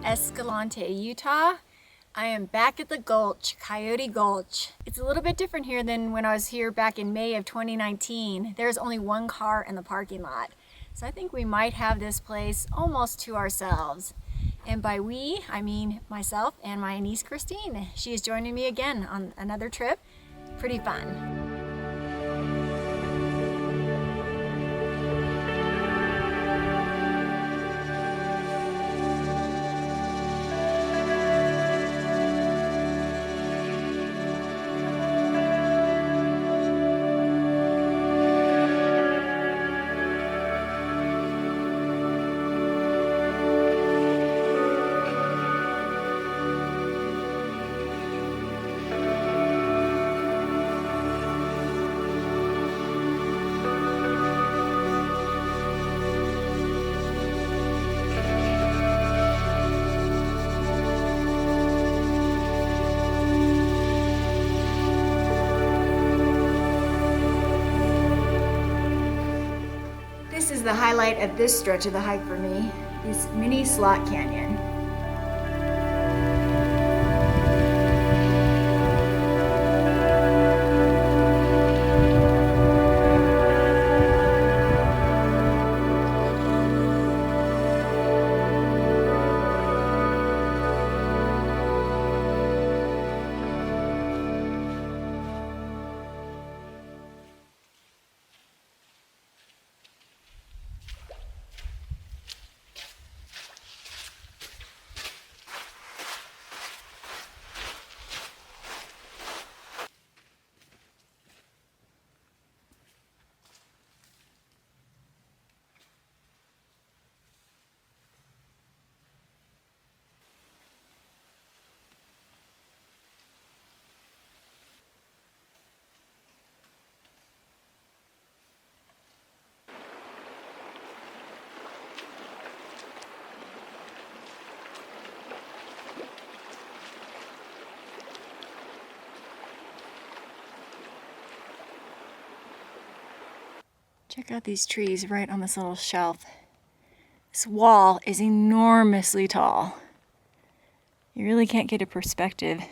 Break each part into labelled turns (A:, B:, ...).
A: Escalante, Utah. I am back at the Gulch, Coyote Gulch. It's a little bit different here than when I was here back in May of 2019. There's only one car in the parking lot. So I think we might have this place almost to ourselves. And by we, I mean myself and my niece Christine. She is joining me again on another trip. Pretty fun. This is the highlight of this stretch of the hike for me, this mini slot canyon. Check out these trees right on this little shelf. This wall is enormously tall. You really can't get a perspective.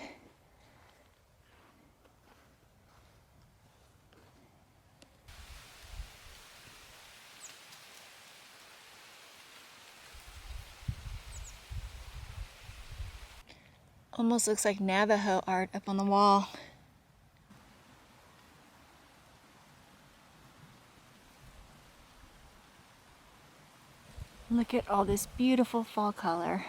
A: Almost looks like Navajo art up on the wall. Look at all this beautiful fall color.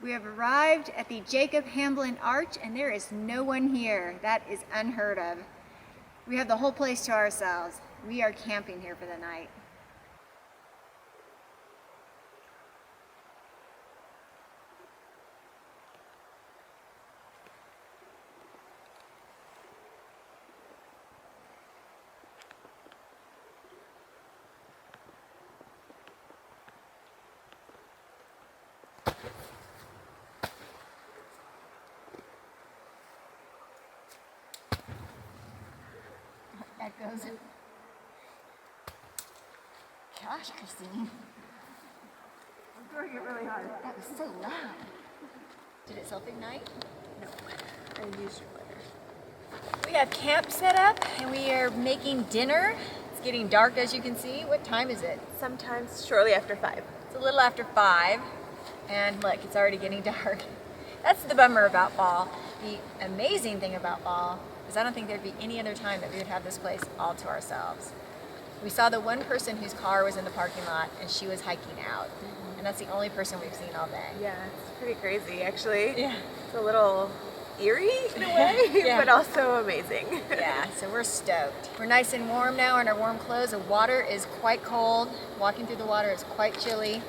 A: We have arrived at the Jacob Hamblin Arch and there is no one here. That is unheard of. We have the whole place to ourselves. We are camping here for the night. Echoes. Gosh, Christine. I'm throwing it really hard. That was so loud. Did it self-ignite? No. I used your lighter. We have camp set up and we are making dinner. It's getting dark as you can see. What time is it?
B: Sometimes shortly after 5.
A: It's a little after 5 and look, it's already getting dark. That's the bummer about fall. The amazing thing about fall is I don't think there'd be any other time that we would have this place all to ourselves. We saw the one person whose car was in the parking lot and she was hiking out. And that's the only person we've seen all day.
B: Yeah, it's pretty crazy actually.
A: Yeah.
B: It's a little eerie in a way,
A: Yeah.
B: but also amazing.
A: Yeah, so we're stoked. We're nice and warm now in our warm clothes. The water is quite cold. Walking through the water is quite chilly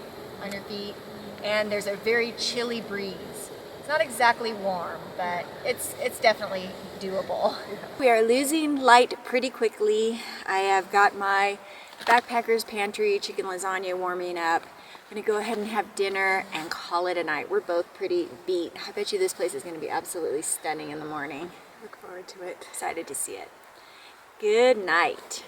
A: on your feet. And there's a very chilly breeze. It's not exactly warm, but it's definitely doable. We are losing light pretty quickly. I have got my Backpacker's Pantry chicken lasagna warming up. I'm gonna go ahead and have dinner and call it a night. We're both pretty beat. I bet you this place is gonna be absolutely stunning in the morning.
B: Look forward to it.
A: Excited to see it. Good night.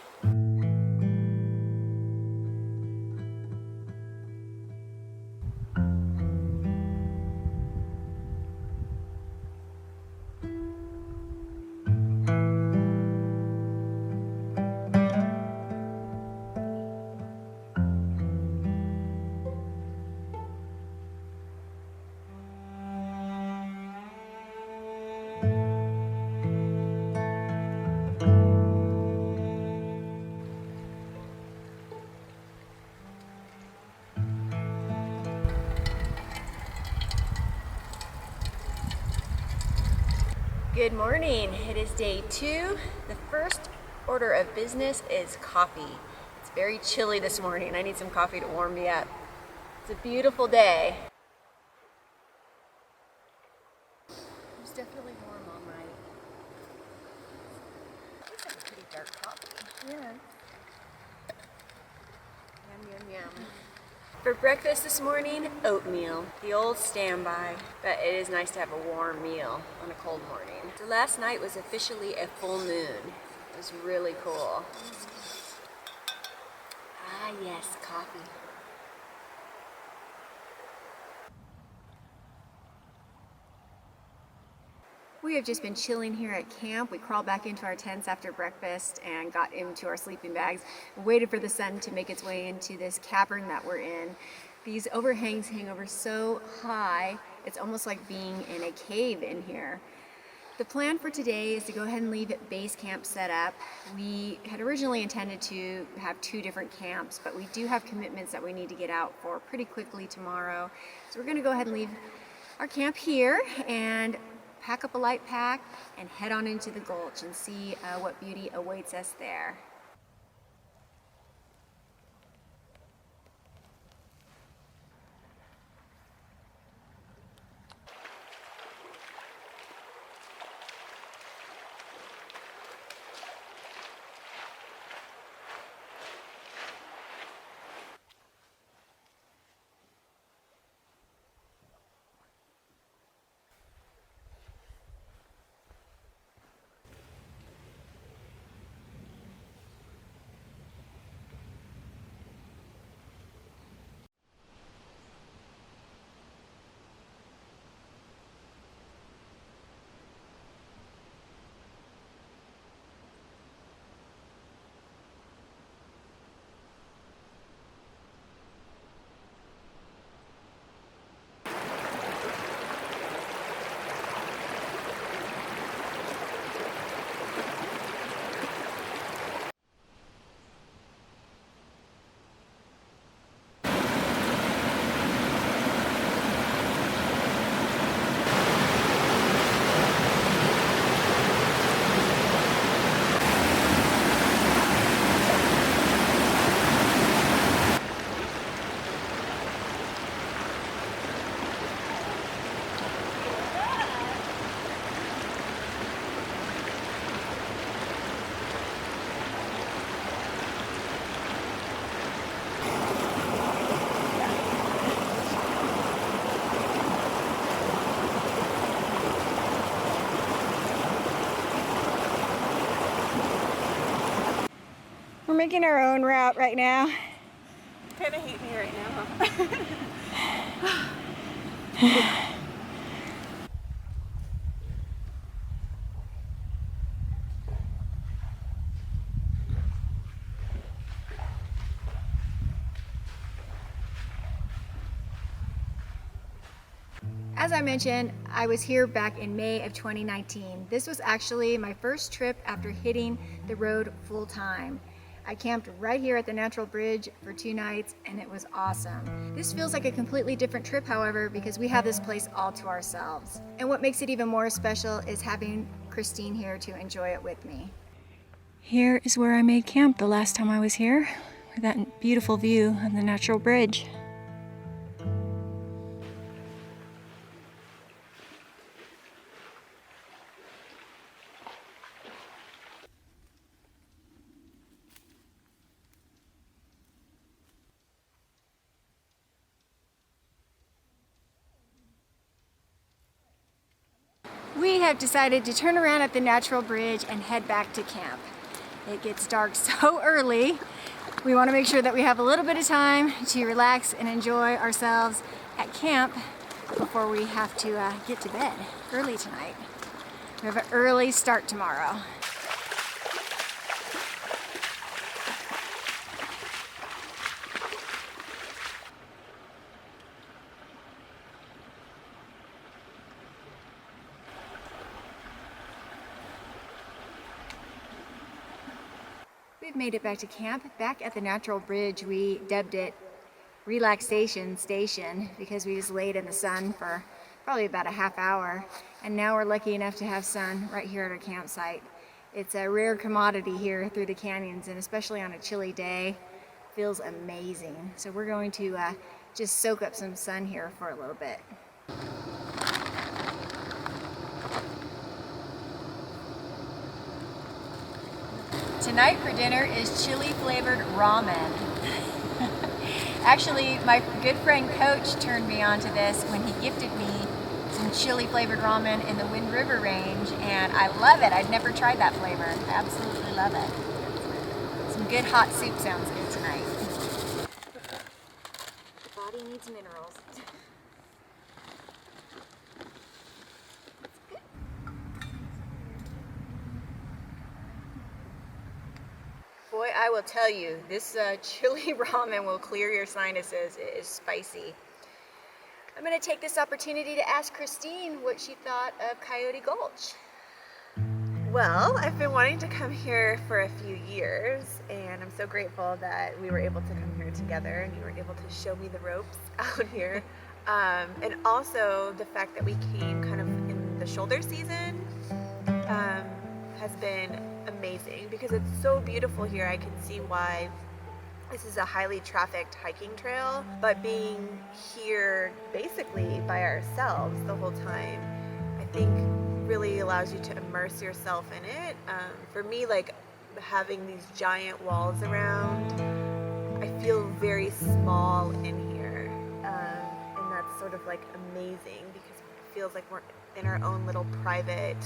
A: Good morning. It is day 2. The first order of business is coffee. It's very chilly this morning. I need some coffee to warm me up. It's a beautiful day. It's definitely warm all night. It's like a pretty dark coffee.
B: Yeah. Yum, yum, yum.
A: For breakfast this morning, oatmeal, the old standby, but it is nice to have a warm meal on a cold morning. So last night was officially a full moon. It was really cool. Ah yes, coffee. We have just been chilling here at camp. We crawled back into our tents after breakfast and got into our sleeping bags. We waited for the sun to make its way into this cavern that we're in. These overhangs hang over so high, it's almost like being in a cave in here. The plan for today is to go ahead and leave base camp set up. We had originally intended to have 2 different camps, but we do have commitments that we need to get out for pretty quickly tomorrow. So we're gonna go ahead and leave our camp here and pack up a light pack and head on into the gulch and see what beauty awaits us there. We're making our own route right now.
B: Kind of hate me right now.
A: As I mentioned, I was here back in May of 2019. This was actually my first trip after hitting the road full time. I camped right here at the Natural Bridge for 2 nights and it was awesome. This feels like a completely different trip, however, because we have this place all to ourselves. And what makes it even more special is having Christine here to enjoy it with me. Here is where I made camp the last time I was here, with that beautiful view of the Natural Bridge. We have decided to turn around at the Natural Bridge and head back to camp. It gets dark so early. We want to make sure that we have a little bit of time to relax and enjoy ourselves at camp before we have to get to bed early tonight. We have an early start tomorrow. We've made it back to camp. Back at the Natural Bridge, we dubbed it Relaxation Station because we just laid in the sun for probably about a half hour. And now we're lucky enough to have sun right here at our campsite. It's a rare commodity here through the canyons, and especially on a chilly day, feels amazing. So we're going to just soak up some sun here for a little bit. Tonight for dinner is chili flavored ramen. Actually, my good friend Coach turned me on to this when he gifted me some chili flavored ramen in the Wind River Range, and I love it. I'd never tried that flavor. I absolutely love it. Some good hot soup sounds good tonight. The body needs minerals. Boy, I will tell you, this chili ramen will clear your sinuses. It is spicy. I'm going to take this opportunity to ask Christine what she thought of Coyote Gulch.
B: Well, I've been wanting to come here for a few years, and I'm so grateful that we were able to come here together and you were able to show me the ropes out here. And also the fact that we came kind of in the shoulder season has been amazing because it's so beautiful here. I can see why this is a highly trafficked hiking trail, but being here basically by ourselves the whole time, I think really allows you to immerse yourself in it. For me, like having these giant walls around, I feel very small in here, and that's sort of like amazing because it feels like we're in our own little private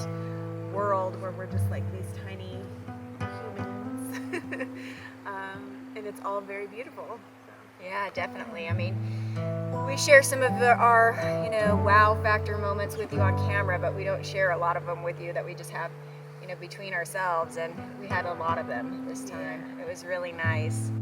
B: world where we're just like these tiny humans. And it's all very beautiful. So.
A: Yeah, definitely. I mean, we share some of our, wow factor moments with you on camera, but we don't share a lot of them with you that we just have, between ourselves, and we had a lot of them this time. It was really nice.